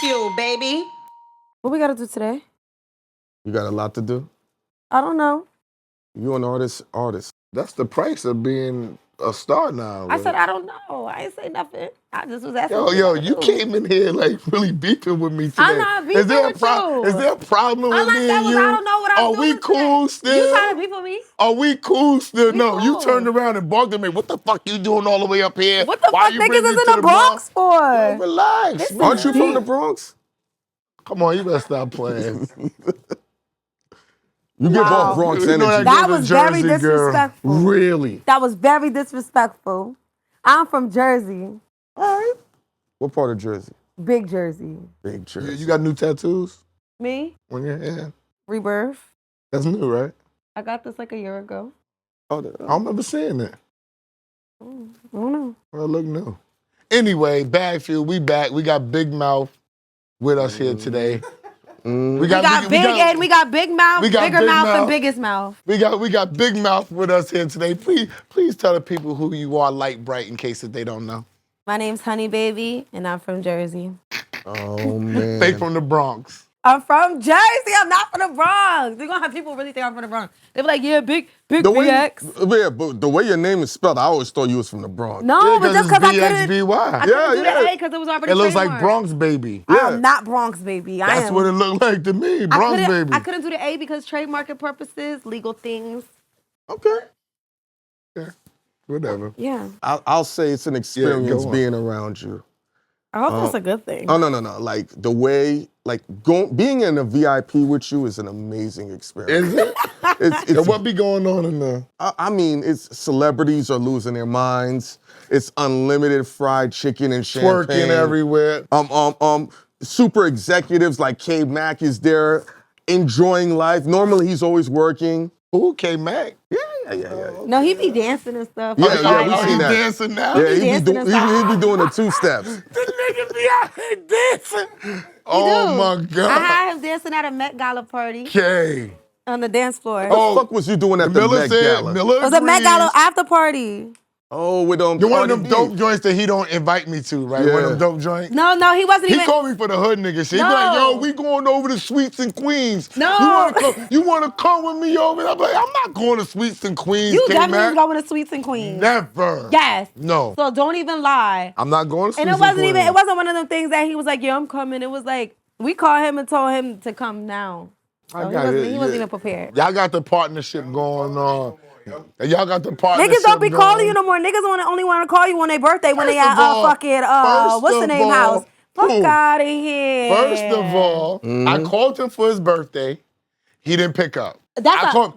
BagFuel, baby. What we gotta do today? You got a lot to do? I don't know. You an artist. That's the price of being a star now. I said I don't know. I ain't say nothing. I just was asking. Yo, you came in here like really beefing with me today. I'm not beefing with you. Is there a problem with me and you? I don't know what I'm doing. Are we cool still? You trying to beef with me? Are we cool still? We No, cool. you turned around and barked at me. What the fuck you doing all the way up here? What the fuck niggas is in the Bronx for? Yo, relax. Aren't you from the Bronx? Come on, you better stop playing. You give off Bronx energy. That was very disrespectful. Girl. Really? That was very disrespectful. I'm from Jersey. All right. What part of Jersey? Big Jersey. Big Jersey. You got new tattoos Me? on your hand? Rebirth. That's new, right? I got this like a year ago. I don't remember seeing that. I don't know. Well, it look new. Anyway, BagFuel, we back. We got Big Mouth with us here today. We got Big Mouth, Bigger Mouth, and Biggest Mouth. We got Big Mouth with us here today. Please tell the people who you are, Light Bright, in case that they don't know. My name's Honey Baby, and I'm from Jersey. Oh, man. They from the Bronx. I'm from Jersey. I'm not from the Bronx. You're going to have people really think I'm from the Bronx. They be like, yeah, big BX. Yeah, but the way your name is spelled, I always thought you was from the Bronx. No, but just because I couldn't. BXBY. I couldn't do the A because it was already It looks like trademarked. Bronx Baby. I'm not Bronx Baby. That's what it looked like to me, Bronx Baby. I couldn't do the A because trademark purposes, legal things. Okay. Yeah, whatever. Yeah. I'll say it's an experience being around you. I hope that's a good thing. Oh, no. Like, the way, being in a VIP with you is an amazing experience. Is it? It's what be going on in there? I mean, it's celebrities are losing their minds. It's unlimited fried chicken and champagne. Twerking everywhere. Super executives like K Mac is there enjoying life. Normally, he's always working. Who, K Mac? Yeah. No, he be dancing and stuff. Yeah, we see that. Dancing now? Yeah, he be doing the two steps. The nigga be out here dancing. Oh, my God. I had him dancing at a Met Gala party. Okay. On the dance floor. What the fuck was you doing at the Met Gala? It was a Met Gala after party. Oh, with You're one of them dope joints that he don't invite me to, right? Yeah. One of them dope joints? No, he wasn't even. He called me for the hood nigga shit. He be like, yo, we going over to Sweets and Queens. No. You wanna come with me over? I'm like, I'm not going to Sweets and Queens, You K-Mac. definitely was going to Sweets and Queens. Never. Yes. No. So don't even lie. I'm not going to Sweets And it wasn't one of them things that he was like, yeah, I'm coming. It was like, we called him and told him to come now. So he wasn't even prepared. Y'all got the partnership going on. Y'all got the partnership. Niggas don't be calling you no more. Niggas only want to call you on their birthday when they at what's the name house? Fuck out of here. First of all, I called him for his birthday. He didn't pick up. Miller.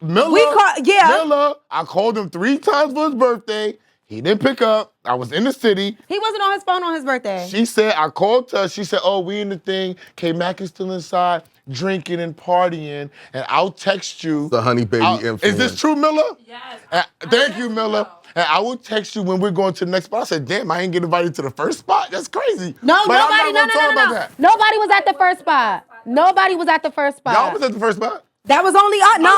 Miller. I called him 3 times for his birthday. He didn't pick up. I was in the city. He wasn't on his phone on his birthday. She said, I called her. She said, oh, we in the thing. K-Mac is still inside, drinking and partying, and I'll text you. The Honey Baby influence. Is this true, Miller? Yes. Thank you, Miller. And I will text you when we're going to the next spot. I said, damn, I ain't get invited to the first spot? That's crazy. No. Nobody was at the first spot. Nobody was at the first spot. Y'all was at the first spot? That was only us. No.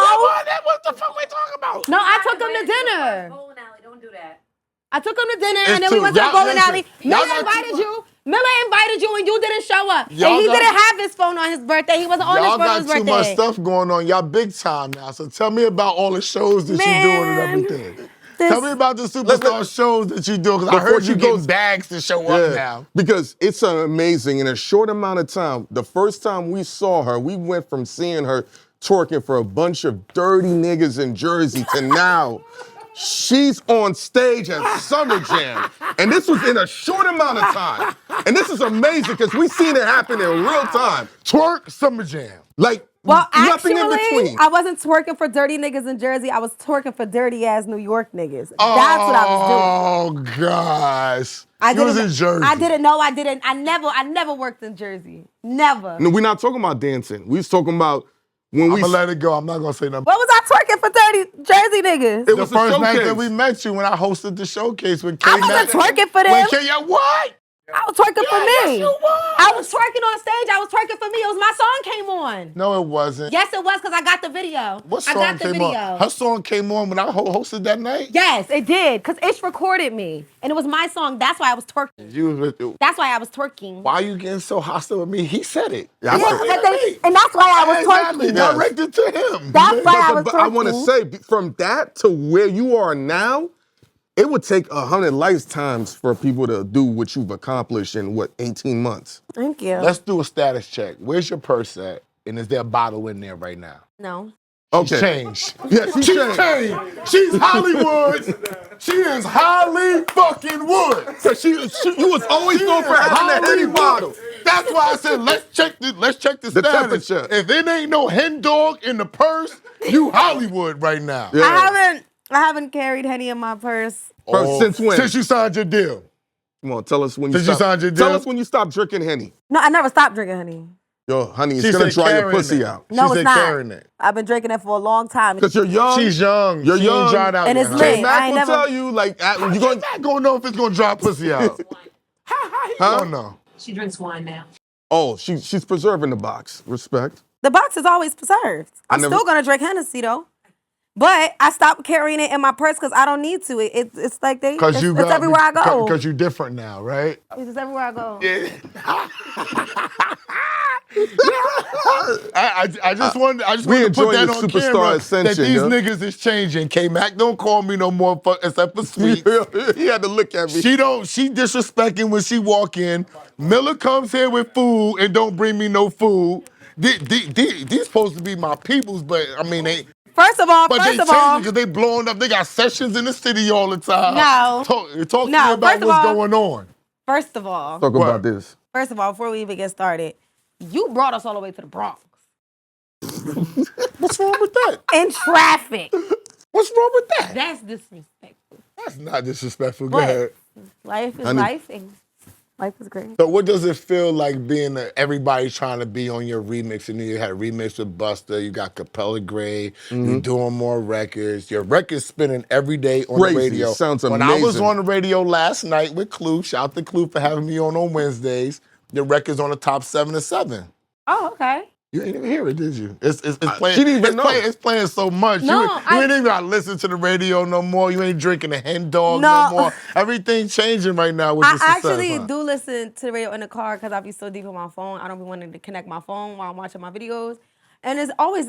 What the fuck we talking about? No, I took him to dinner. Bowling alley, don't do that. I took him to dinner, and then we went to the bowling alley. Miller invited you, and you didn't show up. And he didn't have his phone on his birthday. He wasn't on his phone on his birthday. Y'all got too much stuff going on. Y'all big time now. So tell me about all the shows that you're doing and everything. Tell me about the superstar shows that you do, because I heard you get bags to show up now. Because it's amazing. In a short amount of time, the first time we saw her, we went from seeing her twerking for a bunch of dirty niggas in Jersey to now. She's on stage at Summer Jam. And this was in a short amount of time. And this is amazing because we've seen it happen in real time. Twerk, Summer Jam. Nothing in between. I wasn't twerking for dirty niggas in Jersey. I was twerking for dirty ass New York niggas. That's what I was doing. Oh gosh. You was in Jersey. I didn't. I never worked in Jersey. Never. No, we're not talking about dancing. We was talking about when I'm gonna let it go. I'm not gonna say nothing. What was I twerking for dirty Jersey niggas? It was the first night that we met you when I hosted the showcase with K-Mac. I wasn't twerking for them. What? I was twerking for me. Yes, you was. I was twerking on stage. I was twerking for me. It was my song came on. No, it wasn't. Yes, it was because I got the video. What song I got the came video. on? Her song came on when I hosted that night? Yes, it did. Because Ish recorded me. And it was my song. That's why I was twerking. You was with, That's why I was twerking. why are you getting so hostile with me? He said it. Yeah, and that's why I was Exactly, twerking. directed to him. That's why I was But twerking. I want to say, from that to where you are now, it would take 100 lifetimes for people to do what you've accomplished in, 18 months? Thank you. Let's do a status check. Where's your purse at? And is there a bottle in there right now? No. Okay. Changed. Yeah, she's changed. She's Hollywood. She is Holly fucking Wood. So you was always known for having a Henny bottle. That's why I said let's check the status. temperature. If it ain't no hen dog in the purse, you Hollywood right now. Yeah. I haven't carried Henny in my purse. Since when? Since you signed your deal. Come on, tell us when you Since you stopped. signed your deal. Tell us when you stopped drinking Henny. No, I never stopped drinking Henny. Yo, honey, it's She gonna said dry your carrying pussy it. out. No, She it's said not. carrying it. I've been drinking it for a long time. Because you're young. She's young. You're she young. ain't dried out And yet, it's huh? lit. Mac I ain't will never- tell you, like, You're not gonna know if it's gonna dry pussy out. How he gonna know? She drinks wine now. Oh, she's preserving the box. Respect. The box is always preserved. I'm never- still gonna drink Hennessy though. But I stopped carrying it in my purse because I don't need to. It's like it's everywhere I go. Because you're different now, right? It's just everywhere I go. I just wanted to put enjoy that the on superstar camera ascension, that these yo. niggas is changing. K-Mac don't call me no more except for sweet. He had to look at me. She disrespecting when she walk in. Miller comes here with food and don't bring me no food. These supposed to be my peoples, but I mean they. First of all, because they blowing up. They got sessions in the city all the time. No. Talk to me No, about first of what's all- going on. First of all, Talk about this. before we even get started, you brought us all the way to the Bronx. What's wrong with that? In traffic. What's wrong with that? That's disrespectful. That's not disrespectful. Go But ahead. life is Honey. life, and life is great. So what does it feel like being everybody trying to be on your remix? And you had a remix with Busta, you got Capella Gray, you're doing more records. Your record's spinning every day on Crazy. the radio. Sounds When I was amazing. on the radio last night with Clue, shout out to Clue for having me on Wednesdays, the record's on the top 7 to 7. Oh, okay. You ain't even hear it, did you? It's playing. She didn't even know. It's playing so much. No, you ain't even gotta listen to the radio no more. You ain't drinking a hen dog No. no more. Everything's changing right now with I the success. actually huh? do listen to the radio in the car because I be so deep in my phone. I don't be wanting to connect my phone while I'm watching my videos. And it's always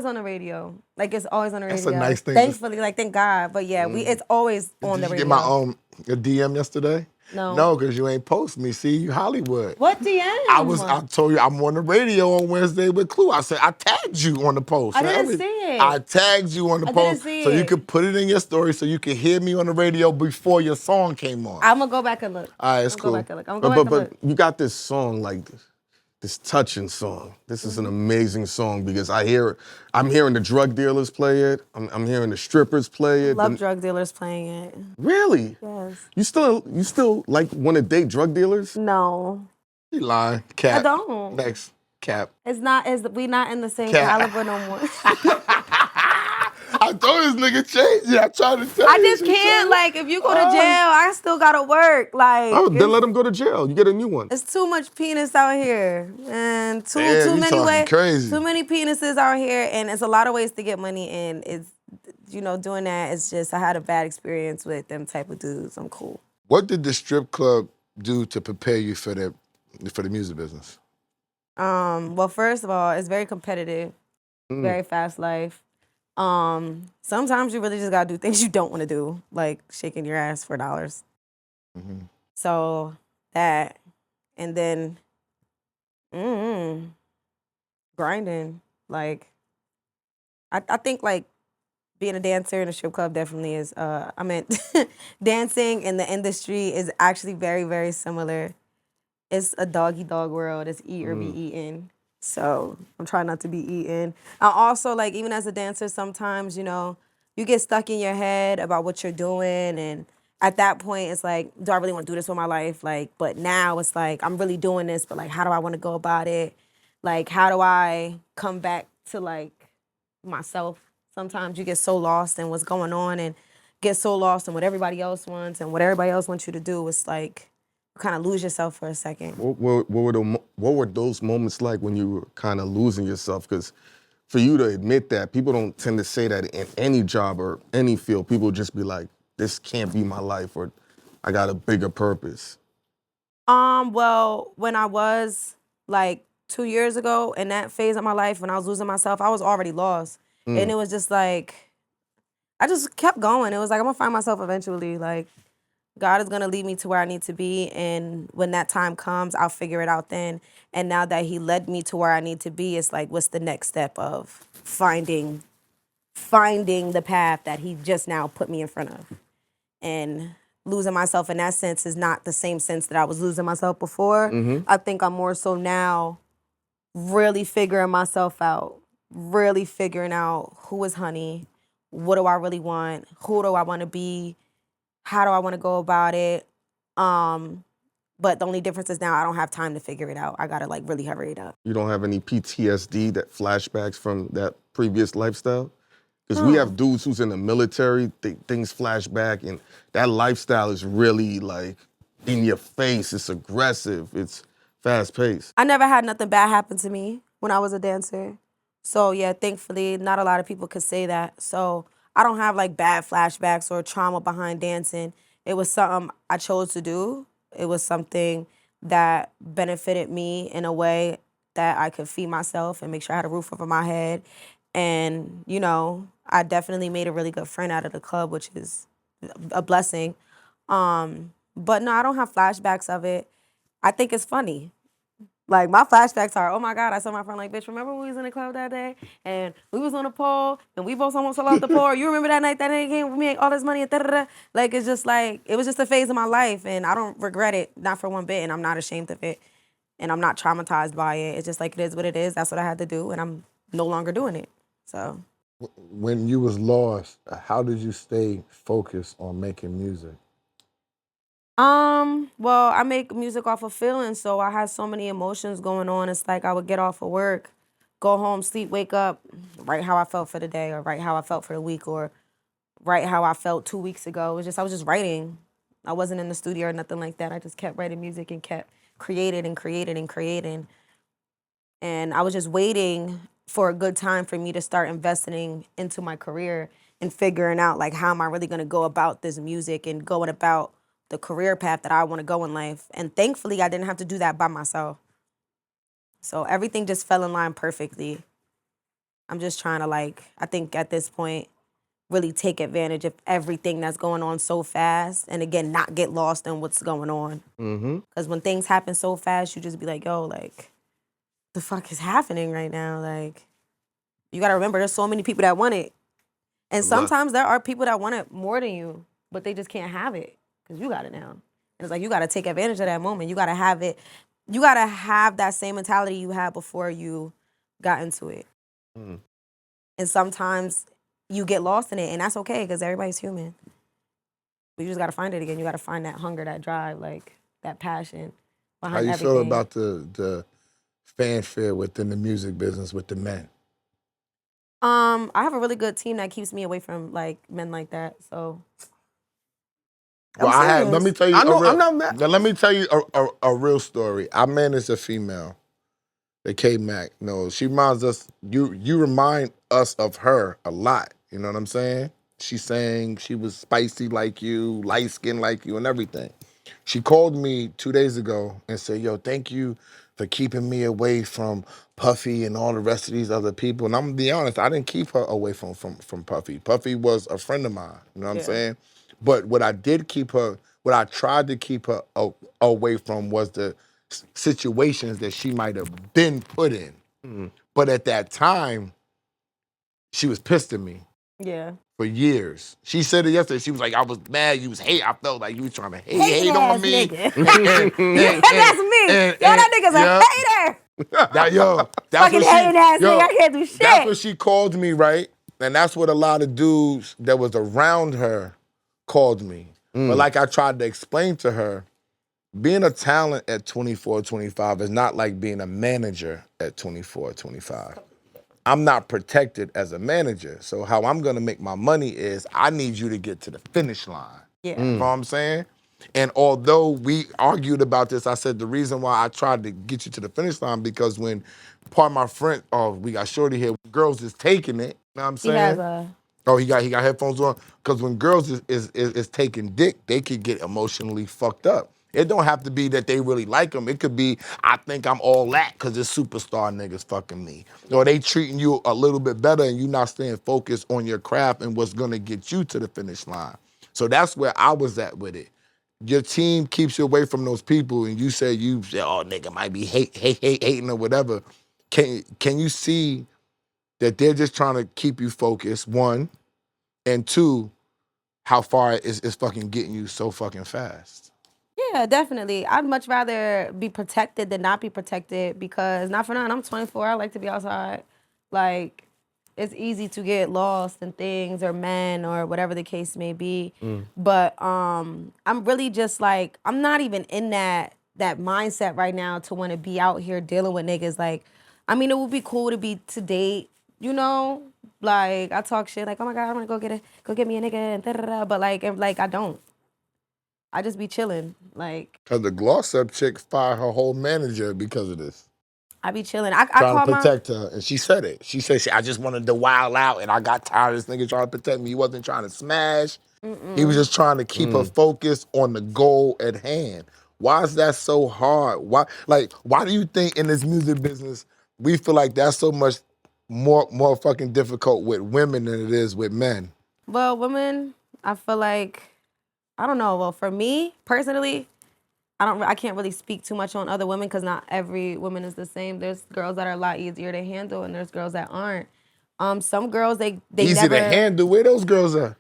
on the radio. Like it's always on the radio. That's a nice thing. Thankfully, thank God. But yeah, it's always on the Did you radio. get my a DM yesterday? No. No, because you ain't post me. See, you Hollywood. What DM? I told you I'm on the radio on Wednesday with Clue. I said I tagged you on the post. I didn't see it. I tagged you on the I post didn't see so you it. could put it in your story so you could hear me on the radio before your song came on. I'm gonna go back and look. All right, it's cool. I'm gonna go back and look. But you got this song like this touching song. This is an amazing song because I'm hearing the drug dealers play it. I'm hearing the strippers play it. Love drug dealers playing it. Really? Yes. You still like want to date drug dealers? No, You lying, Cap. I don't. Next, Cap. It's not. We not in the same Cat. caliber no more. I told this nigga change it. I tried to tell I you. just can't. Like, if you go to jail, I still gotta work. Like, Oh, then let him go to jail. You get a new one. it's too much penis out here, and too Damn, you many talking ways. crazy. Too many penises out here, and it's a lot of ways to get money. And it's doing that. It's just I had a bad experience with them type of dudes. I'm cool. What did the strip club do to prepare you for the music business? Well, first of all, it's very competitive, very fast life. Sometimes you really just gotta do things you don't want to do, like shaking your ass for dollars. So that, and then grinding. Like, I think like being a dancer in a strip club definitely is. I meant dancing in the industry is actually very, very similar. It's a dog-eat-dog world. It's eat or be eaten. So I'm trying not to be eaten. I also, like, even as a dancer, sometimes, you get stuck in your head about what you're doing. And at that point, it's like, do I really want to do this with my life? Like, but now it's like, I'm really doing this, but like, how do I want to go about it? Like, how do I come back to like myself? Sometimes you get so lost in what's going on and get so lost in what everybody else wants and what everybody else wants you to do. It's like, kind of lose yourself for a second. What were those moments like when you were kind of losing yourself? Because for you to admit that, people don't tend to say that in any job or any field. People just be like, this can't be my life, or I got a bigger purpose. Well, when I was like 2 years ago in that phase of my life, when I was losing myself, I was already lost. And it was just like, I just kept going. It was like, I'm gonna find myself eventually. Like, God is gonna lead me to where I need to be. And when that time comes, I'll figure it out then. And now that he led me to where I need to be, it's like, what's the next step of finding the path that he just now put me in front of? And losing myself in that sense is not the same sense that I was losing myself before. I think I'm more so now really figuring myself out, really figuring out who is Honey, what do I really want, who do I want to be, how do I want to go about it. But the only difference is now I don't have time to figure it out. I gotta like really hurry it up. You don't have any PTSD, that flashbacks from that previous lifestyle? Because we have dudes who's in the military, things flash back, and that lifestyle is really like in your face. It's aggressive. It's fast paced. I never had nothing bad happen to me when I was a dancer. So yeah, thankfully, not a lot of people could say that. So I don't have like bad flashbacks or trauma behind dancing. It was something I chose to do. It was something that benefited me in a way that I could feed myself and make sure I had a roof over my head. And, you know, I definitely made a really good friend out of the club, which is a blessing. But no, I don't have flashbacks of it. I think it's funny. Like, my flashbacks are, oh my God, I saw my friend like, bitch, remember when we was in the club that day? And we was on a pole, and we both almost fell off the pole. You remember that night that nigga came, we made all this money, and da-da-da. Like, it's just like, it was just a phase of my life, and I don't regret it, not for one bit, and I'm not ashamed of it. And I'm not traumatized by it. It's just like, it is what it is. That's what I had to do, and I'm no longer doing it, so. When you was lost, how did you stay focused on making music? Well, I make music off of feelings, so I had so many emotions going on. It's like I would get off of work, go home, sleep, wake up, write how I felt for the day, or write how I felt for the week, or write how I felt 2 weeks ago. It was just, I was just writing. I wasn't in the studio or nothing like that. I just kept writing music and kept creating and creating and creating. And I was just waiting for a good time for me to start investing into my career and figuring out like, how am I really gonna go about this music and going about the career path that I want to go in life. And thankfully, I didn't have to do that by myself. So everything just fell in line perfectly. I'm just trying to like, I think at this point, really take advantage of everything that's going on so fast. And again, not get lost in what's going on. Because when things happen so fast, you just be like, yo, like, the fuck is happening right now? Like, you got to remember, there's so many people that want it. And sometimes there are people that want it more than you, but they just can't have it. Because you got it now. And it's like, you got to take advantage of that moment. You got to have it. You got to have that same mentality you had before you got into it. And sometimes you get lost in it, and that's okay, because everybody's human. But you just got to find it again. You got to find that hunger, that drive, like that passion behind everything. How you feel about the fanfare within the music business with the men? I have a really good team that keeps me away from like men like that, so... Well, let me tell you. I'm not mad. Let me tell you a real story. I managed a female, the K Mac. No, she reminds us. You remind us of her a lot. You know what I'm saying? She sang. She was spicy like you, light skinned like you, and everything. She called me 2 days ago and said, "Yo, thank you for keeping me away from Puffy and all the rest of these other people." And I'm gonna be honest, I didn't keep her away from Puffy. Puffy was a friend of mine. You know what I'm saying? But what I tried to keep her away from was the situations that she might have been put in. But at that time, she was pissed at me. Yeah. For years. She said it yesterday. She was like, I was mad. You was hate. I felt like you was trying to hate on me. Nigga. That's me. That nigga's a hater. That's fucking hating ass nigga. I can't do shit. That's what she called me, right? And that's what a lot of dudes that was around her called me. But like I tried to explain to her, being a talent at 24, 25 is not like being a manager at 24, 25. I'm not protected as a manager. So how I'm gonna make my money is I need you to get to the finish line. Yeah. You know what I'm saying? And although we argued about this, I said the reason why I tried to get you to the finish line because when part of my friend, we got Shorty here, girls is taking it, you know what I'm saying? He has a... Oh, he got headphones on? Because when girls is taking dick, they could get emotionally fucked up. It don't have to be that they really like him. It could be, I think I'm all that because this superstar nigga's fucking me. Or they treating you a little bit better and you not staying focused on your craft and what's gonna get you to the finish line. So that's where I was at with it. Your team keeps you away from those people and you say, oh, nigga might be hating or whatever. Can you see that they're just trying to keep you focused, one, and two, how far is fucking getting you so fucking fast? Yeah, definitely. I'd much rather be protected than not be protected because, not for nothing, I'm 24. I like to be outside. Like, it's easy to get lost in things or men or whatever the case may be. But I'm really just like, I'm not even in that mindset right now to want to be out here dealing with niggas. Like, I mean, it would be cool to date, you know? Like, I talk shit like, oh my God, I'm gonna go get me a nigga and da-da-da. But like I don't. I just be chilling, like. Cause the Gloss Up chick fired her whole manager because of this. I be chilling. I Trying call to protect her, and she said it. She said, I just wanted to wild out, and I got tired of this nigga trying to protect me. He wasn't trying to smash. He was just trying to keep her focused on the goal at hand. Why is that so hard? Why do you think in this music business we feel like that's so much more fucking difficult with women than it is with men? Well, women, I feel like, I don't know. Well, for me personally, I can't really speak too much on other women because not every woman is the same. There's girls that are a lot easier to handle, and there's girls that aren't. Some girls they Easy to handle. Where those girls at?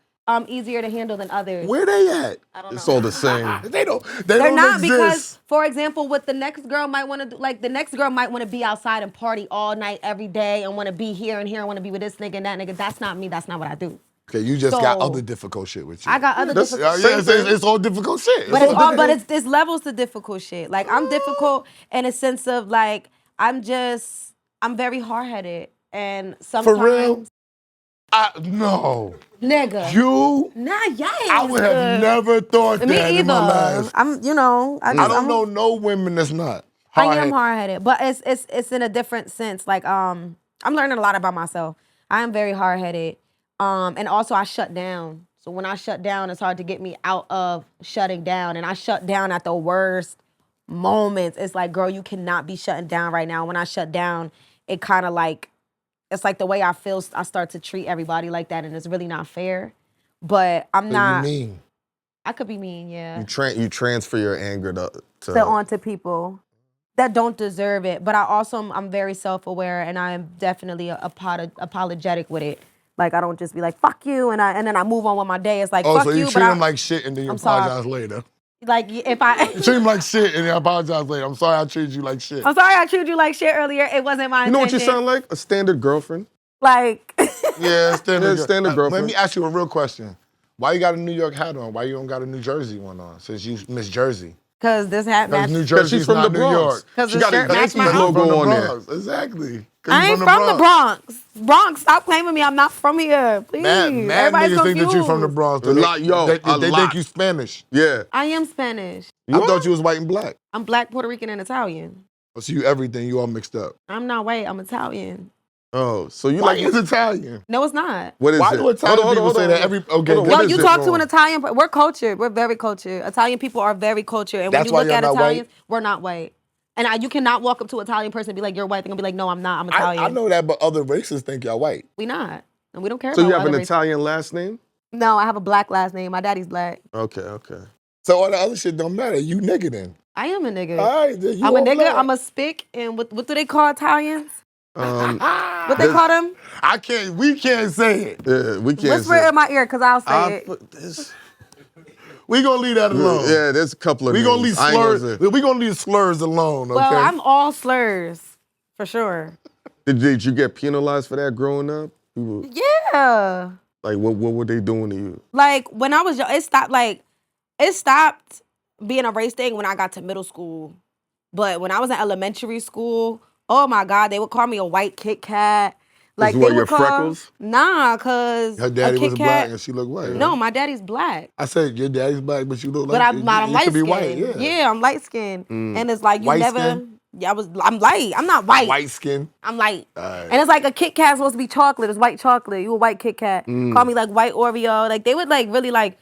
Easier to handle than others. Where they at? I don't know. It's all the same. They're They're not exist. because, for example, what the next girl might want to do, like the next girl might want to be outside and party all night, every day, and want to be here and here, and want to be with this nigga and that nigga. That's not me. That's not what I do. Okay, you just got other difficult shit with you. I got other difficult shit. It's all difficult shit. But it's levels to difficult shit. Like, I'm difficult in a sense of, like, I'm very hard-headed. And sometimes... For real? No. Nigga. You? Nah, yes. I would have never thought Me that in my life. I'm, you know... I don't know no women that's not I hard-headed. am hard-headed, but it's in a different sense. Like, I'm learning a lot about myself. I am very hard-headed. And also I shut down. So when I shut down, it's hard to get me out of shutting down. And I shut down at the worst moments. It's like, girl, you cannot be shutting down right now. When I shut down, it kind of like, it's like the way I feel, I start to treat everybody like that, and it's really not fair. But I'm not. You mean? I could be mean, yeah. You transfer your anger to onto people that don't deserve it. But I'm very self-aware, and I am definitely apologetic with it. Like, I don't just be like, fuck you, and then I move on with my day. It's like, fuck so you you, treat him like shit and then you apologize later. Like, if I... You treat him like shit and then apologize later. I'm sorry I treated you like shit. I'm sorry I treated you like shit earlier. It wasn't my intention. You know what you sound like? A standard girlfriend. Like... Yeah, standard girlfriend. Let me ask you a real question. Why you got a New York hat on? Why you don't got a New Jersey one on? Since you Miss Jersey. Because this hat matches. New Jersey's from not the New Bronx. York. Because She the got a shirt matches Yankees my logo outfit. on there. Exactly. I ain't from the Bronx. Bronx, stop claiming me. I'm not from here. Please. Mad Everybody's niggas confused. think that you from the Bronx. They think you Spanish. Yeah. I am Spanish. I thought you was white and black. I'm black, Puerto Rican, and Italian. Oh, so you everything, you all mixed up. I'm not white. I'm Italian. Oh, so you White like... is Italian. No, it's not. What is Why it? do Italian people say that every... Okay, Hold on, Yo, what is you it? talk to an Italian... We're cultured. We're very cultured. Italian people are very cultured. And That's when you why look you're at not Italians, white? we're not white. And you cannot walk up to an Italian person and be like, you're white. They're going to be like, no, I'm not. I'm Italian. I know that, but other races think y'all white. We not. And we don't care So about you have other an races. Italian last name? No, I have a black last name. My daddy's black. Okay. So all the other shit don't matter. You nigga then. I am a nigga. All right, then you I'm a all nigga. black. I'm a spick. And what do they call Italians? What they this- call them? We can't say it. Yeah, we can't Whisper it in my ear because I'll say it. We gonna leave that alone. Yeah, there's a couple of We gonna names. leave slurs. We gonna leave slurs alone. Okay. Well, I'm all slurs. For sure. Did you get penalized for that growing up? Yeah. Like, what were they doing to you? Like, when I was young, it stopped being a race thing when I got to middle school. But when I was in elementary school, oh my God, they would call me a white Kit Kat. Like what, they your would call, freckles? nah, cause Her daddy a Kit was Kat. black and she looked white. No, Right? my daddy's black. I said your daddy's black, but you look But like I'm you light could be white. skinned. Yeah. Yeah, I'm light skinned. And it's like you White never. skin? Yeah, I'm light. I'm not white. White skin. I'm light. Alright. And it's like a Kit Kat's supposed to be chocolate. It's white chocolate. You a white Kit Kat. Call me like white Oreo. Like they would like really like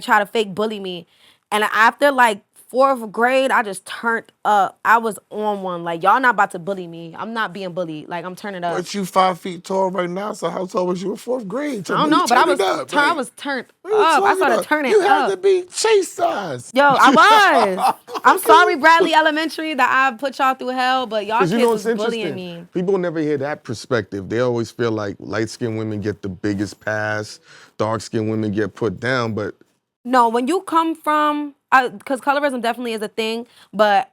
try to fake bully me. And after like 4th grade, I just turned up. I was on one. Like y'all not about to bully me. I'm not being bullied. Like I'm turning up. But you 5 feet tall right now, so how tall was you in 4th grade? I don't know, but I was turned up. I started turning up. You had to be chase size. Yo, I was. I'm sorry, Bradley Elementary, that I put y'all through hell, but y'all kids was bullying me. People never hear that perspective. They always feel like light-skinned women get the biggest pass, dark-skinned women get put down, but... No, when you come from, because colorism definitely is a thing, but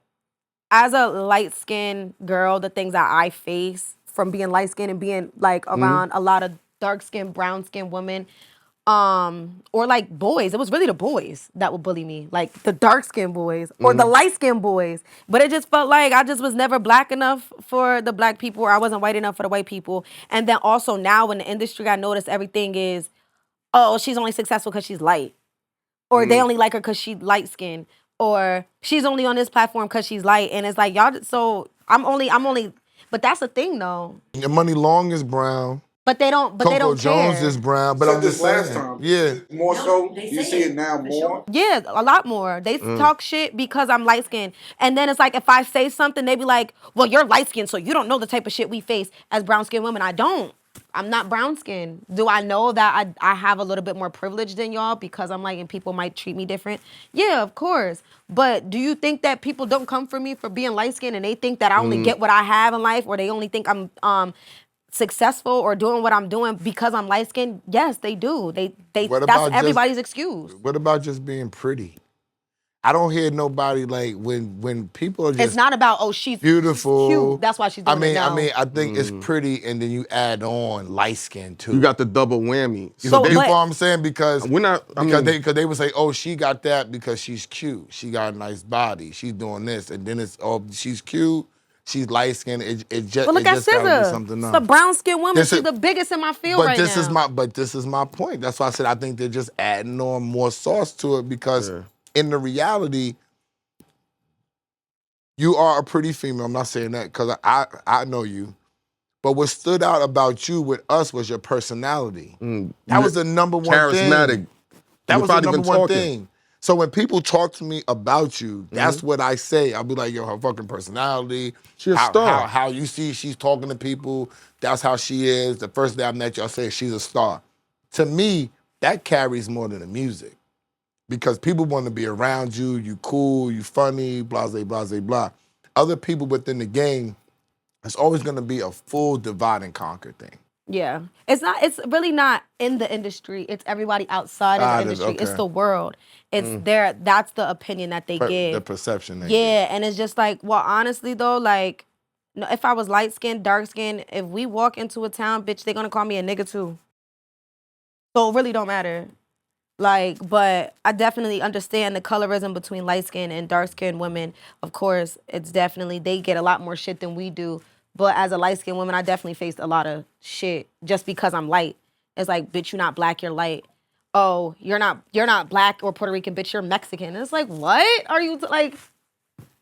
as a light-skinned girl, the things that I face from being light-skinned and being like around a lot of dark-skinned, brown-skinned women, or like boys. It was really the boys that would bully me, like the dark-skinned boys or the light-skinned boys. But it just felt like I just was never black enough for the black people, or I wasn't white enough for the white people. And then also now in the industry, I noticed everything is, oh, she's only successful because she's light, or they only like her because she's light-skinned, or she's only on this platform because she's light. And it's like y'all. So I'm only. But that's the thing though. Your Money Long is brown. But they don't. But Coco they don't Jones care. is brown. But Said I'm this just last saying. time. Yeah. More so, they you say see it, it now for more. sure. Yeah, a lot more. They talk shit because I'm light skinned. And then it's like if I say something, they be like, well, you're light skinned, so you don't know the type of shit we face as brown skinned women. I don't. I'm not brown skinned. Do I know that I have a little bit more privilege than y'all because I'm like, and people might treat me different? Yeah, of course. But do you think that people don't come for me for being light skinned and they think that I only get what I have in life, or they only think I'm successful or doing what I'm doing because I'm light skinned? Yes, they do. That's everybody's excuse. What about just being pretty? I don't hear nobody like when people are just. It's not about, oh, she's beautiful. She's cute. That's why she's doing it. No. I think it's pretty, and then you add on light skin too. You got the double whammy. You know what I'm saying? Because we're not. They would say, oh, she got that because she's cute. She got a nice body. She's doing this, and then it's, oh, she's cute. She's light skinned. It just. But look at SZA. She's a brown skinned woman. She's the biggest in my field right now. But this is my point. That's why I said I think they're just adding on more sauce to it because in the reality. You are a pretty female. I'm not saying that because I know you. But what stood out about you with us was your personality. That was the number one thing. Charismatic. That was the number one thing. So when people talk to me about you, that's what I say. I'll be like, yo, her fucking personality. She's a star. How you see she's talking to people, that's how she is. The first day I met you, I say she's a star. To me, that carries more than the music. Because people want to be around you, you cool, you funny, blah, blah, blah, blah, blah. Other people within the game, it's always going to be a full divide and conquer thing. Yeah. It's really not in the industry. It's everybody outside of the industry. Okay. It's the world. It's that's the opinion that they give. The perception they give. And it's just like, well, honestly though, like, if I was light-skinned, dark-skinned, if we walk into a town, bitch, they're going to call me a nigga too. So it really don't matter. Like, but I definitely understand the colorism between light-skinned and dark-skinned women. Of course, it's definitely, they get a lot more shit than we do. But as a light-skinned woman, I definitely faced a lot of shit just because I'm light. It's like, bitch, you're not black, you're light. Oh, you're not black or Puerto Rican, bitch, you're Mexican. And it's like, what are you, like,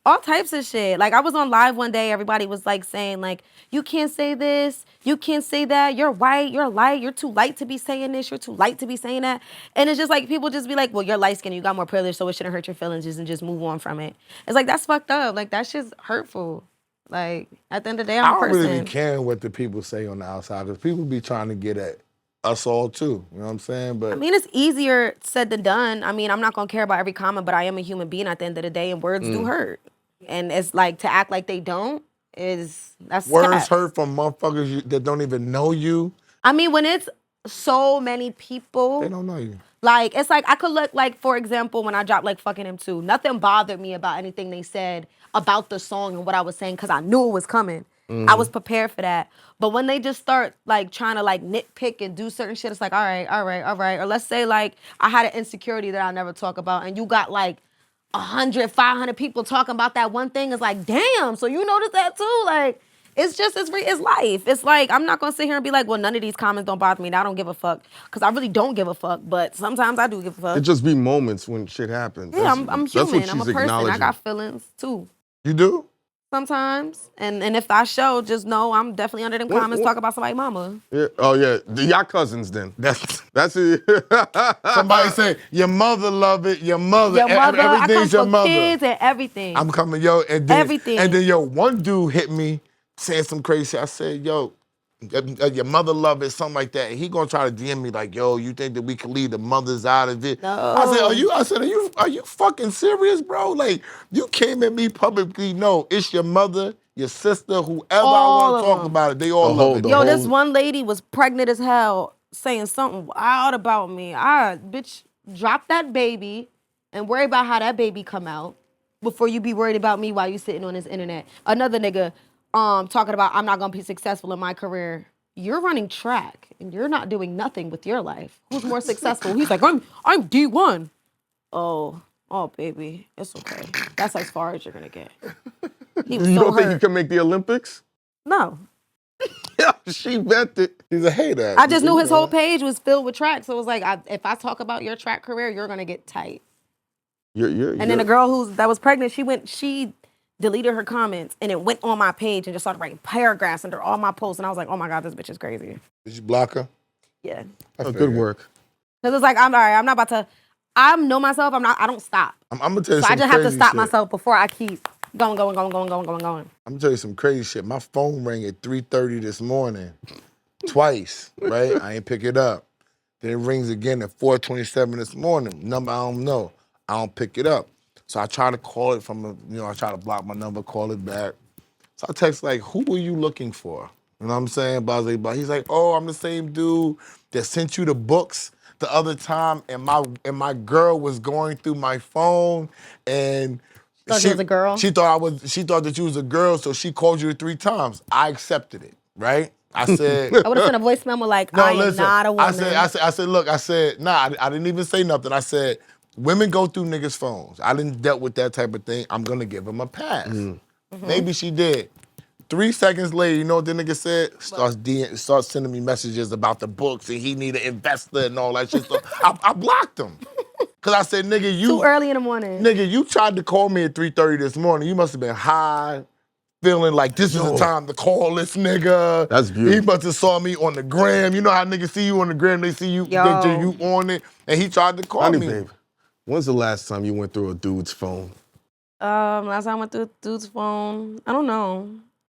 all types of shit. Like, I was on live one day, everybody was like saying, like, you can't say this, you can't say that, you're white, you're light, you're too light to be saying this, you're too light to be saying that. And it's just like, people just be like, well, you're light-skinned, you got more privilege, so it shouldn't hurt your feelings and just move on from it. It's like, that's fucked up. Like, that shit's hurtful. Like, at the end of the day, I'm a person. I don't really be caring what the people say on the outside, because people be trying to get at us all too, you know what I'm saying? But I mean, it's easier said than done. I mean, I'm not gonna care about every comment, but I am a human being at the end of the day, and words do hurt. And it's like, to act like they don't that's words hurt from motherfuckers that don't even know you. I mean, when it's so many people, they don't know you. Like, it's like, I could look, like, for example, when I dropped, like, fucking him too, nothing bothered me about anything they said about the song and what I was saying, because I knew it was coming. I was prepared for that. But when they just start, like, trying to, like, nitpick and do certain shit, it's like, all right. Or let's say, like, I had an insecurity that I never talk about, and you got, like, 100, 500 people talking about that one thing. It's like, damn, so you noticed that too? Like, It's just, it's life. It's like, I'm not gonna sit here and be like, well, none of these comments don't bother me and I don't give a fuck. Because I really don't give a fuck, but sometimes I do give a fuck. It just be moments when shit happens. Yeah, I'm human. I'm a person. I acknowledging. got feelings too. You do? Sometimes. And if I show, just know I'm definitely under them comments talk about somebody's mama. Yeah. Oh yeah, y'all cousins then. That's it. Somebody say, your mother love it, your mother, I everything's your come mother. for kids and everything. I'm coming, yo, and then, Everything. And then, yo, one dude hit me saying some crazy shit. I said, yo, your mother love it, something like that. And he gonna try to DM me like, yo, you think that we can leave the mothers out of it? No. I said, are you fucking serious, bro? Like, you came at me publicly. No, it's your mother, your sister, whoever All I want to of talk them. about it. They all love it. Yo, this one lady was pregnant as hell saying something wild about me. Bitch, drop that baby and worry about how that baby come out before you be worried about me while you sitting on this internet. Another nigga talking about I'm not gonna be successful in my career. You're running track and you're not doing nothing with your life. Who's more successful? He's like, I'm D1. Oh, baby, it's okay. That's as far as you're gonna get. He was You so don't think hurt. you can make the Olympics? No. Yeah, she bet it. He's a hater. I just knew his whole page was filled with track. So it was like, if I talk about your track career, you're gonna get tight. And then the girl that was pregnant, she deleted her comments and it went on my page and just started writing paragraphs under all my posts. And I was like, oh my God, this bitch is crazy. Did you block her? Yeah. Good work. Because it's like, I'm all right, I'm not about to, I know myself, I don't stop. I'm gonna tell you So some I just have to crazy stop shit. myself before I keep going. I'm gonna tell you some crazy shit. My phone rang at 3:30 this morning, twice, right? I ain't pick it up. Then it rings again at 4:27 this morning. Number I don't know. I don't pick it up. So I try to call it I try to block my number, call it back. So I text like, who were you looking for? You know what I'm saying? But he's like, oh, I'm the same dude that sent you the books the other time, and my girl was going through my phone, and Thought you was a girl? She thought that you was a girl, so she called you 3 times. I accepted it, right? I said, I would have sent a voice memo like, no, I am listen. not a woman. I said, look, I didn't even say nothing. I said, women go through niggas' phones. I didn't dealt with that type of thing. I'm gonna give them a pass. Maybe she did. 3 seconds later, you know what the nigga said? Starts sending me messages about the books and he need an investor and all that shit. So I blocked him. Cause I said, nigga, you Too early in the morning. Nigga, you tried to call me at 3:30 this morning. You must have been high, feeling like this is the time to call this nigga. That's beautiful. He must have saw me on the gram. You know how niggas see you on the gram, they see you, you on it, and he tried to call me. Babe, when's the last time you went through a dude's phone? Last time I went through a dude's phone, I don't know.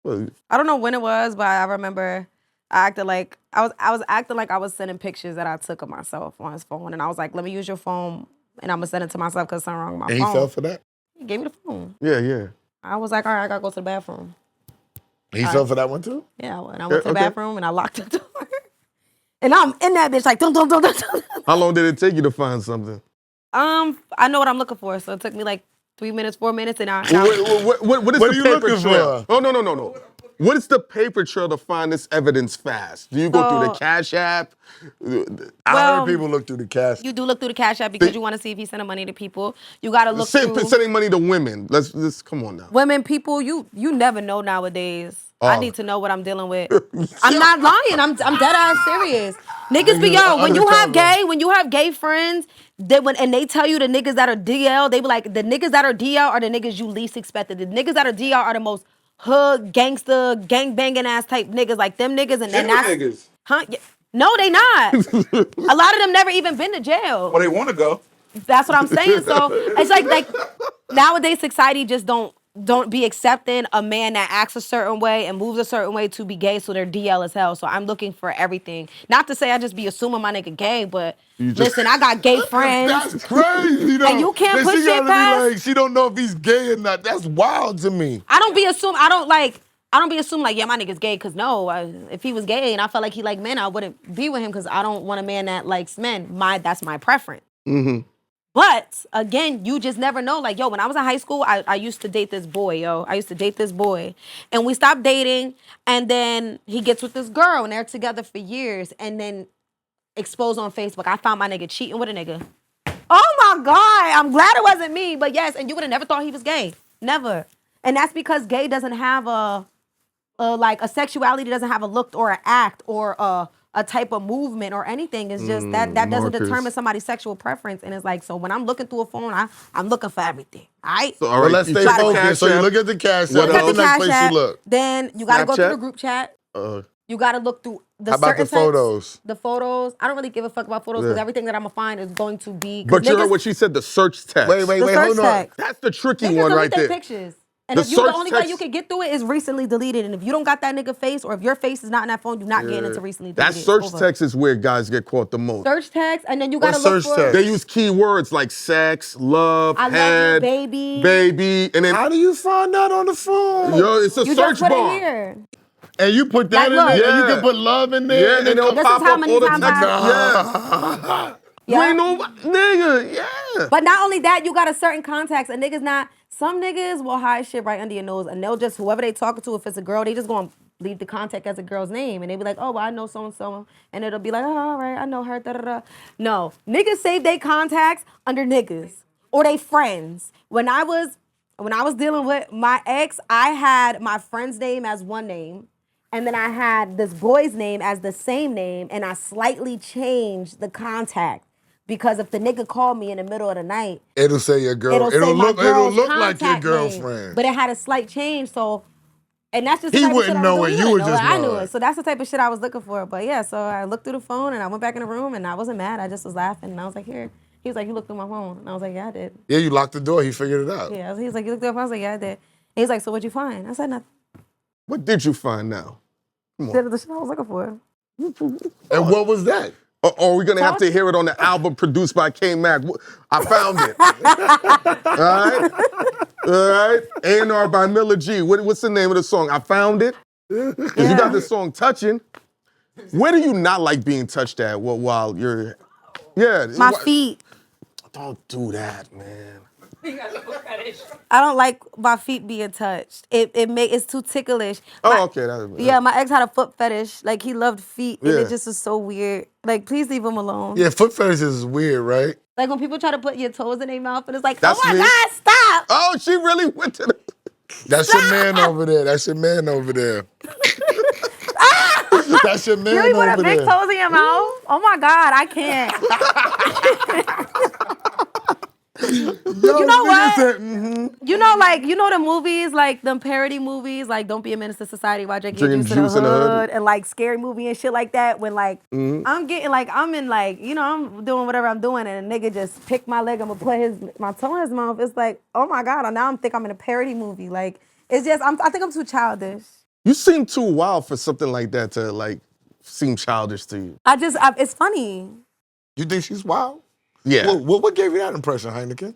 Well, I don't know when it was, but I remember I was acting like I was sending pictures that I took of myself on his phone, and I was like, "Let me use your phone, and I'm gonna send it to myself because something wrong with my phone." And he fell for that? He gave me the phone. Yeah. I was like, "All right, I gotta go to the bathroom." He fell for that one too? Yeah, and I went to the bathroom and I locked the door, and I'm in that bitch like, dum dum dum dum dum. How long did it take you to find something? I know what I'm looking for, so it took me like 3 minutes, 4 minutes, and What is What the are you paper looking trail? for? No. What is the paper trail to find this evidence fast? Do you go through the Cash App? I heard people look through the cash. You do look through the Cash App because you want to see if he's sending money to people. You gotta look through Sending money to women. Let's come on now. women, people. You never know nowadays. Oh. I need to know what I'm dealing with. I'm not lying. I'm dead ass serious. Niggas be when you have gay friends, and they tell you the niggas that are DL, they be like, the niggas that are DL are the niggas you least expected. The niggas that are DL are the most hood, gangster, gang banging ass type niggas, like them niggas, and then that's niggas. Huh? Yeah. No, they not. A lot of them never even been to jail. Well, they want to go. That's what I'm saying. So it's like nowadays society just don't be accepting a man that acts a certain way and moves a certain way to be gay, so they're DL as hell. So I'm looking for everything. Not to say I just be assuming my nigga gay, but listen, I got gay friends. That's crazy, though. And you can't push she gotta it be past. like, she don't know if he's gay or not. That's wild to me. I don't be assuming like, yeah, my nigga's gay, because no, if he was gay and I felt like he liked men, I wouldn't be with him, because I don't want a man that likes men. That's my preference. Mm-hmm. But again, you just never know. Like, yo, when I was in high school, I used to date this boy, and we stopped dating, and then he gets with this girl, and they're together for years, and then exposed on Facebook, I found my nigga cheating with a nigga. Oh my God, I'm glad it wasn't me, but yes, and you would have never thought he was gay. Never. And that's because gay doesn't have a like a sexuality doesn't have a look or an act or a type of movement or anything. It's just that doesn't determine somebody's sexual preference. And it's like, so when I'm looking through a phone, I'm looking for everything. All right. So, all Well, right, let's you stay check the focused. Cash So you App. look at the cash What app. That's else? the next place you look. Then you gotta go through Snapchat? the group chat. Uh, You gotta look through the How about the certain types- photos? The photos. I don't really give a fuck about photos because Yeah. everything that I'm gonna find is going to be. but you heard niggas- what she said, the search text. Wait, the search hold on. text. That's the tricky Niggas one delete right their there. pictures. And The if you the search only way text- you can get through it is recently deleted. And if you don't got that nigga face or if your face is not in that phone, you're not getting into recently deleted. That search Over. text is where guys get caught the most. Search text, and then you gotta What look search for. text? They use keywords like sex, love, I love you, head, baby. and then How do you find that on the phone? yo, it's a You search just put bar. it here. And you put that Like, in look. there, and you Yeah. can put love in there. Yeah, and it'll This is pop how up many all the times text. I- Yeah. Yeah. Ain't no nigga, yeah. But not only that, you got a certain contacts. And niggas not, some niggas will hide shit right under your nose and they'll just, whoever they talking to, if it's a girl, they just gonna leave the contact as a girl's name. And they be like, oh, well, I know so-and-so. And it'll be like, oh, all right, I know her, da-da-da. No, niggas save their contacts under niggas or they friends. When I was dealing with my ex, I had my friend's name as one name. And then I had this boy's name as the same name. And I slightly changed the contact. Because if the nigga called me in the middle of the night, It'll say your girl. it'll say my It'll girl's look like your contact name. girlfriend. But it had a slight change, so and that's just He the type of wouldn't shit know I was it, doing. you would He wouldn't just know it. I know knew it. it. So that's the type of shit I was looking for. But yeah, so I looked through the phone and I went back in the room and I wasn't mad. I just was laughing and I was like, here. He was like, you looked through my phone. And I was like, yeah, I did. Yeah, you locked the door. He figured it out. Yeah, he was like, you looked through my phone. I was like, yeah, I did. And he's like, so what'd you find? I said nothing. What did you find now? Did the shit I was looking for. And what was that? Or are we gonna have to hear it on the album produced by K-Mac? I found it. All right. A&R by Miller G. What's the name of the song? I found it. Because you got the song Touching. Where do you not like being touched at while you're? Yeah. My feet. Don't do that, man. I don't like my feet being touched. It's too ticklish. Oh, okay. Yeah, my ex had a foot fetish. Like he loved feet, and Yeah. it just was so weird. Like, please leave him alone. Yeah, foot fetishes is weird, right? Like when people try to put your toes in their mouth, and it's like, That's oh my me. God, stop! Oh, she really went to the. That's your man over there. That's your man over there. That's your man You really over put a big there. toes in your mouth? Oh my God, I can't. You know what? You know the movies, like them parody movies, like Don't Be a Menace to Society while drinking Drinking juice in the hood, and like scary movie and shit like that. When like I'm getting like I'm in like I'm doing whatever I'm doing, and a nigga just pick my leg, I'm gonna put my toe in his mouth. It's like, oh my God, now I think I'm in a parody movie. Like it's just I think I'm too childish. You seem too wild for something like that to like seem childish to you. It's funny. You think she's wild? Yeah. What gave you that impression, Hynaken?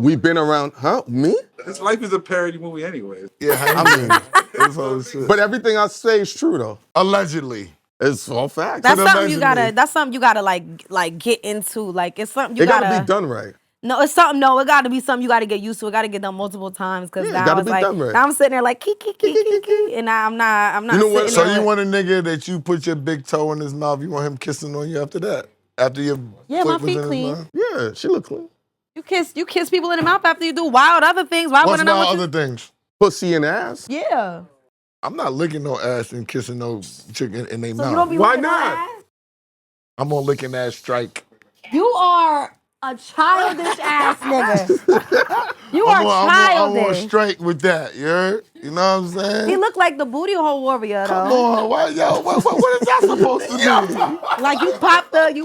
We've been around, Me? His life is a parody movie anyway. Yeah, Hynaken. It's all shit. But everything I say is true though. Allegedly. It's all facts. That's something you allegedly. gotta. That's something you gotta like get into. Like it's something you It gotta. gotta be done right. No, it's something. No, it got to be something you got to get used to. It got to get done multiple times because Yeah, it now gotta it's be like done right. now I'm sitting there like key, and now I'm not. You know what? sitting So there you with- want a nigga that you put your big toe in his mouth, you want him kissing on you after that? After your Yeah, foot my was feet in his clean. mouth? Yeah, she look clean. you kiss people in the mouth after you do wild other things. Why What's wouldn't I my want other things? Pussy and ass. Yeah. I'm not licking no ass and kissing no chicken in their So mouth. you don't be Why licking no not? ass? I'm gonna lick an ass strike. You are a childish ass nigga. You are I'm on childish. straight with that, you heard? You know what I'm saying? He looked like the booty hole warrior though. Come on, what is that supposed to do? Like you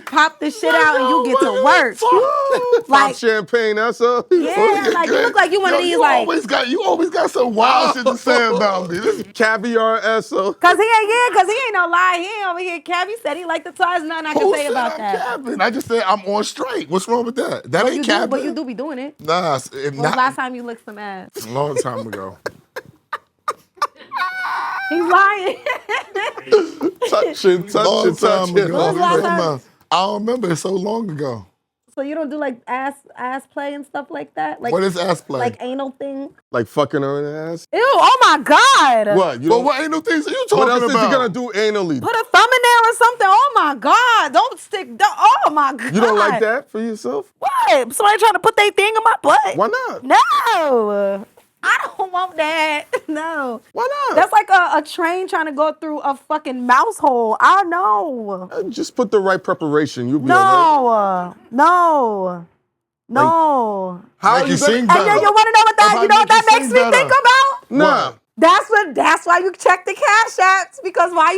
pop the shit out and you get to work. Pop Like champagne, that's all. yeah, like you look like you one of these you like. always got some wild shit to say about me. This Caviar SO. Cause he ain't no lie. He ain't over here. Cabby said he liked the ties. Nothing I can who say said about I'm that. capping? I just said I'm on straight. What's wrong with that? That ain't capping. But you do be doing it. Nah, When was the last time you licked some ass? a long time ago. He's lying. Touching. Long time ago. When was the last time? I don't remember. It's so long ago. So you don't do like ass play and stuff like that? Like What is ass play? like anal thing? Like fucking her in the ass. Ew! Oh my God! What? You But don't, what ain't no things are you talking what else about? is he gonna do anally? Put a thumb in there or something. Oh my God! Don't stick. Oh my God! You don't like that for yourself? What? Somebody trying to put their thing in my butt? Why not? No. I don't want that. No. Why not? That's like a train trying to go through a fucking mouse hole. I know. Just put the right preparation. You'll be all right. No. How Make are you you gonna? sing And better. you want to know what that? If I You know what make you that makes sing me better. think about? Nah. That's why you check the cash apps because why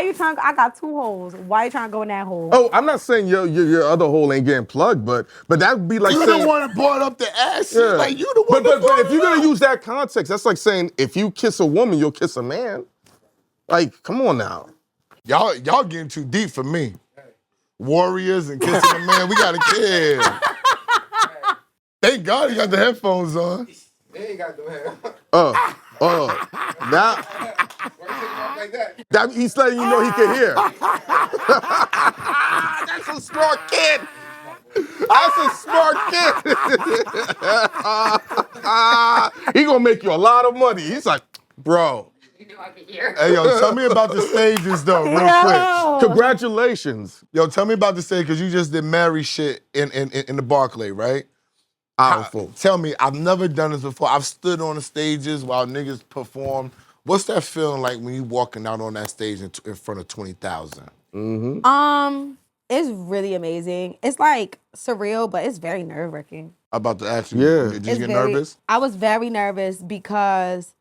you trying? I got 2 holes. Why you trying to go in that hole? Oh, I'm not saying your other hole ain't getting plugged, but that would be like You saying. the one that brought up the ass shit. Yeah. Like, you the one that But brought if it you're gonna up. use that context, that's like saying if you kiss a woman, you'll kiss a man. Like, come on now. Y'all getting too deep for me. Warriors and kissing a man, we gotta kill. Thank God he got the headphones on. They ain't got no hair. Now Like that. that he's letting you know he can hear. That's a smart kid. That's a smart kid. He gonna make you a lot of money. He's like, bro. Hey, yo, tell me about the stages, though, real quick. Congratulations. Yo, tell me about the stage, because you just did Mary shit in the Barclay, right? Powerful. Tell me, I've never done this before. I've stood on the stages while niggas perform. What's that feeling like when you walking out on that stage in front of 20,000? It's really amazing. It's like surreal, but it's very nerve-wracking. About to ask you, Yeah. did you get nervous? I was very nervous because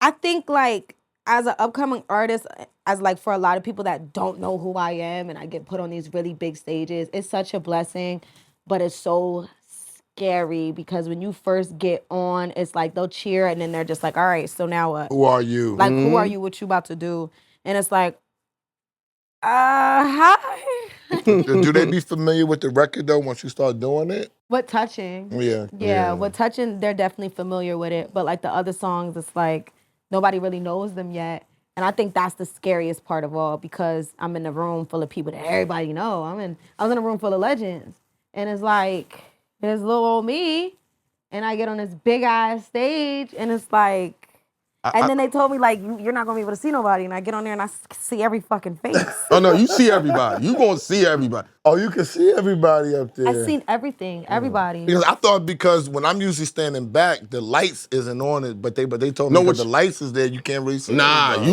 I think like as an upcoming artist, as like for a lot of people that don't know who I am and I get put on these really big stages, it's such a blessing, but it's so scary because when you first get on, it's like they'll cheer and then they're just like, all right, so now what? Who are you? Like, who are you? What you about to do? And it's like, hi. Do they be familiar with the record, though, once you start doing it? What Touching? Yeah. What Touching, they're definitely familiar with it. But like the other songs, it's like nobody really knows them yet. And I think that's the scariest part of all because I'm in a room full of people that everybody know. I was in a room full of legends. And it's like, there's little old me. And I get on this big ass stage and it's like, and then they told me like, you're not gonna be able to see nobody. And I get on there and I see every fucking face. Oh no, you see everybody. You gonna see everybody. Oh, you can see everybody up there. I've seen everything, everybody. Because I thought when I'm usually standing back, the lights isn't on it, but they told me because the lights is there, you can't really see everybody.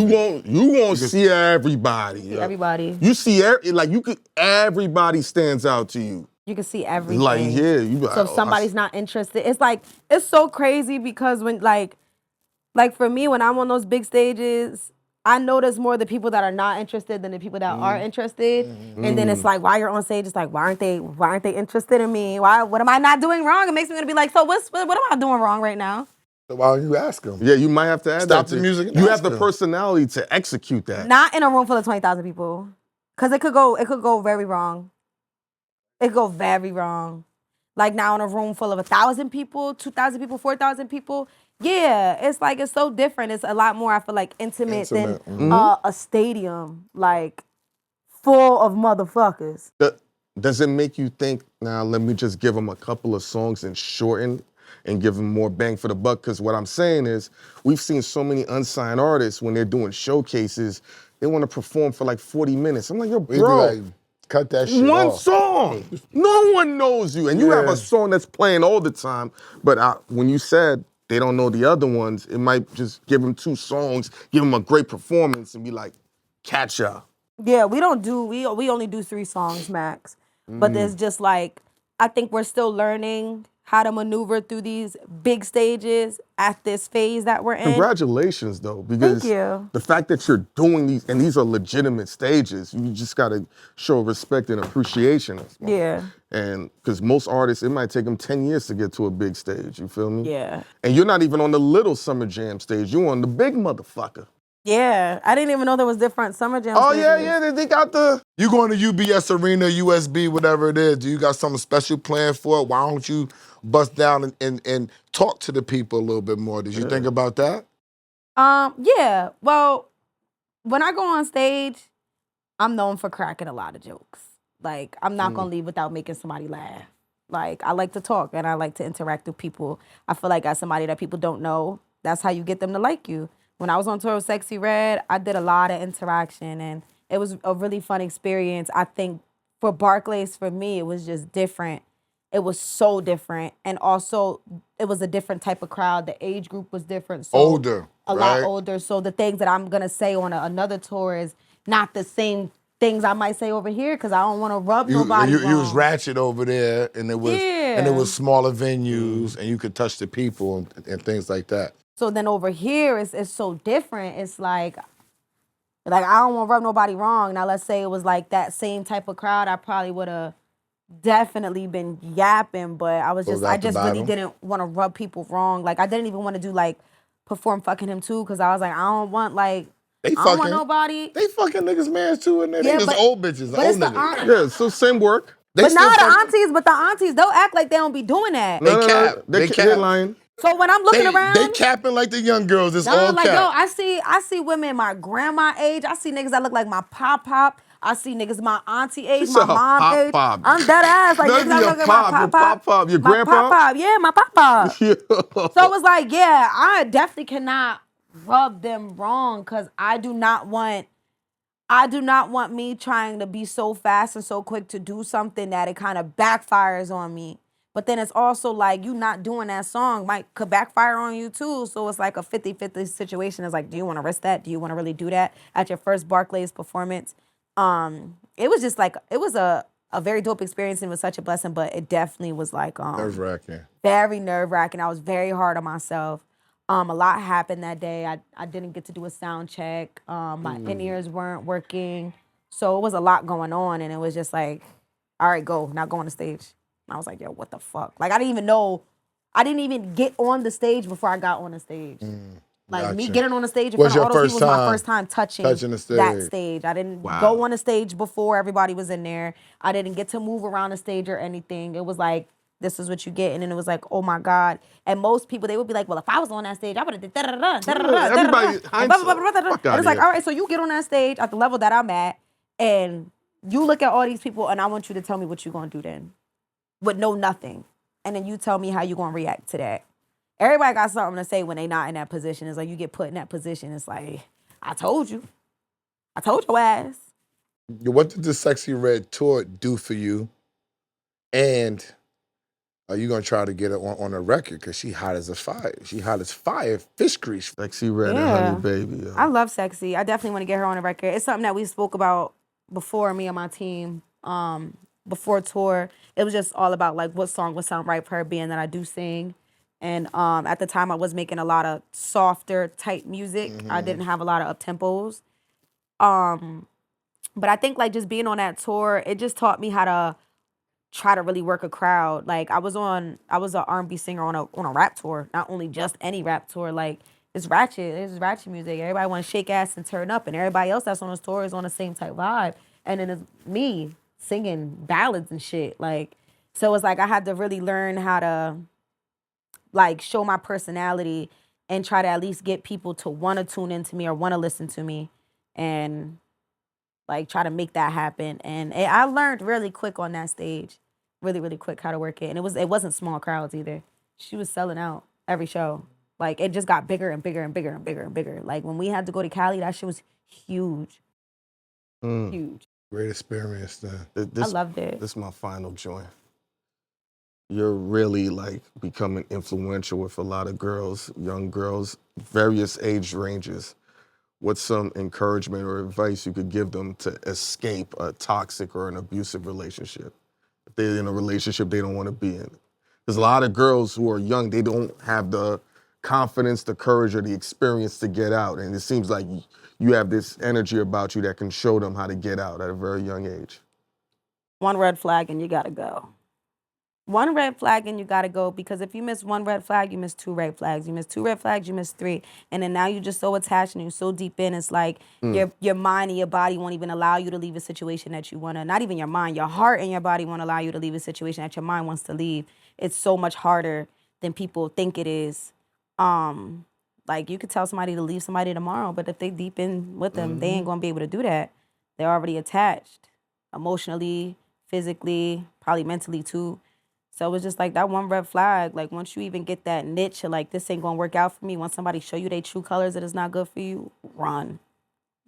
you won't see everybody. See everybody. You see everybody stands out to you. You can see everything. Like, yeah, you So if somebody's not interested, it's like, it's so crazy because when like for me, when I'm on those big stages, I notice more the people that are not interested than the people that are interested. And then it's like, while you're on stage, it's like, why aren't they interested in me? What am I not doing wrong? It makes me want to be like, so what am I doing wrong right now? So why don't you ask them? Yeah, you might have to add Stop that. the music and You ask have the them. personality to execute that. Not in a room full of 20,000 people. Cause it could go very wrong. It could go very wrong. Like now in a room full of 1,000 people, 2,000 people, 4,000 people. Yeah, it's like, it's so different. It's a lot more, I feel like, intimate. than a stadium, like, full of motherfuckers. Does it make you think, now let me just give them a couple of songs and shorten and give them more bang for the buck? Because what I'm saying is, we've seen so many unsigned artists when they're doing showcases, they want to perform for like 40 minutes. I'm like, yo, We'd be bro. like, cut that shit One off. song. No one knows you. And you have a song that's playing all the time. But when you said they don't know the other ones, it might just give them 2 songs, give them a great performance and be like, catch up. Yeah, we only do 3 songs max. But there's just like, I think we're still learning how to maneuver through these big stages at this phase that we're in. Congratulations, though, because Thank you. the fact that you're doing these, and these are legitimate stages, you just got to show respect and appreciation. Yeah. And because most artists, it might take them 10 years to get to a big stage, you feel me? Yeah. And you're not even on the little Summer Jam stage, you're on the big motherfucker. Yeah, I didn't even know there was different Summer Jam Oh, stages. yeah, they got the... You going to UBS Arena, USB, whatever it is, do you got something special planned for it? Why don't you bust down and talk to the people a little bit more? Did you think about that? Yeah, well, when I go on stage, I'm known for cracking a lot of jokes. Like, I'm not gonna leave without making somebody laugh. Like, I like to talk and I like to interact with people. I feel like as somebody that people don't know, that's how you get them to like you. When I was on tour with Sexyy Red, I did a lot of interaction and it was a really fun experience. I think for Barclays, for me, it was just different it was so different. And also, it was a different type of crowd. The age group was different. So Older, a lot right? older. So the things that I'm going to say on another tour is not the same things I might say over here because I don't want to rub nobody wrong. You was ratchet over there, and it was smaller venues, and you could touch the people and things like that. So then over here, it's so different. It's like I don't want to rub nobody wrong. Now, let's say it was like that same type of crowd, I probably would have definitely been yapping, but I just really didn't want to rub people wrong. Like, I didn't even want to do like perform fucking him too, because I was like, I don't want nobody. They fucking niggas mans too in there. Yeah, they just old bitches, old niggas. Yeah, so same work. But now the aunties, they'll act like they don't be doing that. They cap. They're lying. So when I'm looking around, they capping like the young girls. It's all like, cap. yo, I see women my grandma age. I see niggas that look like my pop. I see nigks my auntie age, my mom age. I'm dead ass. Like, niggas that look like my pop. Your grandpa? Yeah, my pop. So it was like, yeah, I definitely cannot rub them wrong because I do not want me trying to be so fast and so quick to do something that it kind of backfires on me. But then it's also like you not doing that song could backfire on you too. So it's like a 50-50 situation. It's like, do you want to risk that? Do you want to really do that at your first Barclays performance? It was just like, it was a very dope experience and it was such a blessing, but it definitely was like nerve-wracking. Very nerve-wracking. I was very hard on myself. A lot happened that day. I didn't get to do a sound check. My in-ears weren't working. So it was a lot going on and it was just like, all right, go. Now go on the stage. And I was like, yo, what the fuck? Like, I didn't even get on the stage before I got on the stage. Like, me getting on the stage in front of all those people was my first time touching the stage. that stage. I didn't go on the stage before everybody was in there. I didn't get to move around the stage or anything. It was like, this is what you get. And then it was like, oh my God. And most people, they would be like, well, if I was on that stage, I would have did da-da-da-da. Everybody, and it's like, all right, so you get on that stage at the level that I'm at, and you look at all these people, and I want you to tell me what you're going to do then. With nothing. And then you tell me how you're going to react to that. Everybody got something to say when they not in that position. It's like you get put in that position. It's like, I told you. I told your ass. What did the Sexyy Red tour do for you? And are you going to try to get it on a record? Because she hot as a fire. She hot as fire. Fish grease. Sexyy Red and Honey Baby. Yo. I love Sexyy. I definitely want to get her on a record. It's something that we spoke about before, me and my team. Before tour, it was just all about like what song would sound right for her, being that I do sing. And at the time I was making a lot of softer type music. I didn't have a lot of up-tempos. But I think like just being on that tour, it just taught me how to try to really work a crowd. Like I was an R&B singer on a rap tour, not only just any rap tour. Like it's ratchet music. Everybody want to shake ass and turn up, and everybody else that's on this tour is on the same type vibe. And then it's me singing ballads and shit. Like, so it's like I had to really learn how to like show my personality and try to at least get people to want to tune into me or want to listen to me and like try to make that happen. And I learned really quick on that stage, really, really quick how to work it. And it wasn't small crowds either. She was selling out every show. Like it just got bigger and bigger and bigger and bigger and bigger. Like when we had to go to Cali, that shit was huge. Huge. Great experience then. I loved it. This is my final joint. You're really like becoming influential with a lot of girls, young girls, various age ranges. What's some encouragement or advice you could give them to escape a toxic or an abusive relationship? If they're in a relationship they don't want to be in. There's a lot of girls who are young, they don't have the confidence, the courage, or the experience to get out. And it seems like you have this energy about you that can show them how to get out at a very young age. One red flag and you gotta go. One red flag and you gotta go, because if you miss one red flag, you miss two red flags. You miss two red flags, you miss three. And then now you're just so attached and you're so deep in, it's like your mind and your body won't even allow you to leave a situation that you wanna, not even your mind, your heart and your body won't allow you to leave a situation that your mind wants to leave. It's so much harder than people think it is. Like you could tell somebody to leave somebody tomorrow, but if they deep in with them, they ain't gonna be able to do that. They're already attached, emotionally, physically, probably mentally too. So it was just like that one red flag. Like once you even get that niche, or like this ain't gonna work out for me. Once somebody show you their true colors that is not good for you, run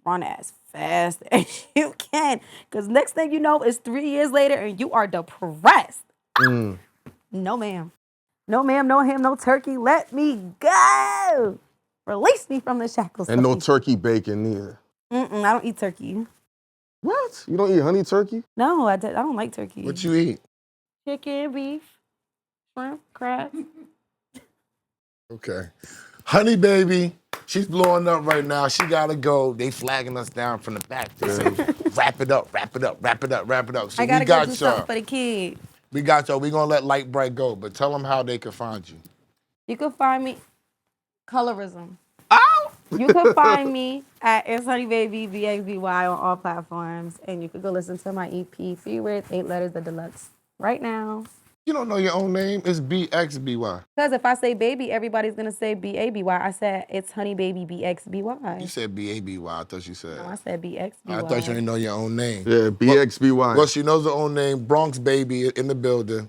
as fast as you can. Because next thing you know, it's 3 years later and you are depressed. No, ma'am. No, ma'am, no ham, no turkey. Let me go. Release me from the shackles. And no turkey bacon neither. I don't eat turkey. What? You don't eat honey turkey? No, I don't like turkey. What you eat? Chicken, beef, shrimp, crab. Okay. Honey baby, she's blowing up right now. She gotta go. They flagging us down from the back. They say, wrap it up, wrap it up, wrap it up, wrap it up. So I gotta we got go do something for the kid. We got y'all. We gonna let Light Bright go, but tell them how they can find you. You can find me, Colorism. Oh! You can find me at It's Honey Baby, Bxby on all platforms. And you can go listen to my EP, 3 words, 8 letters, the deluxe, right now. You don't know your own name? It's Bxby. Because if I say baby, everybody's going to say Bxby. I said It's Honey Baby, Bxby. You said Bxby. I thought you said. No, I said Bxby. I thought you didn't know your own name. Yeah, Bxby. Well, she knows her own name. Bronx Baby in the building.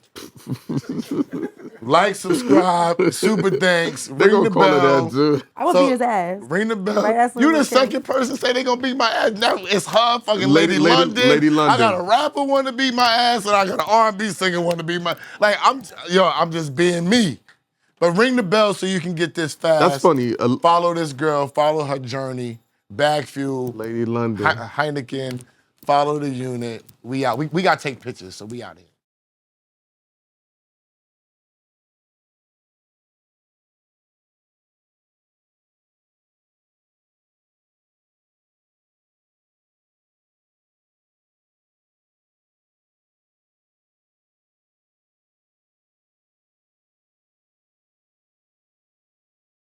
Like, subscribe, super thanks. They Ring gonna the call bell. it that, too. I will beat his ass. Ring the bell. Right, You the second person say they gonna beat my ass. Now it's her, fucking Lady London. Lady London. I got a rapper want to beat my ass, and I got an R&B singer want to beat my. Like I'm just being me. But ring the bell so you can get this fast. That's funny. Follow this girl. Follow her journey. BagFuel. Lady London. Hynaken. Follow the unit. We out. We gotta take pictures, so we out here.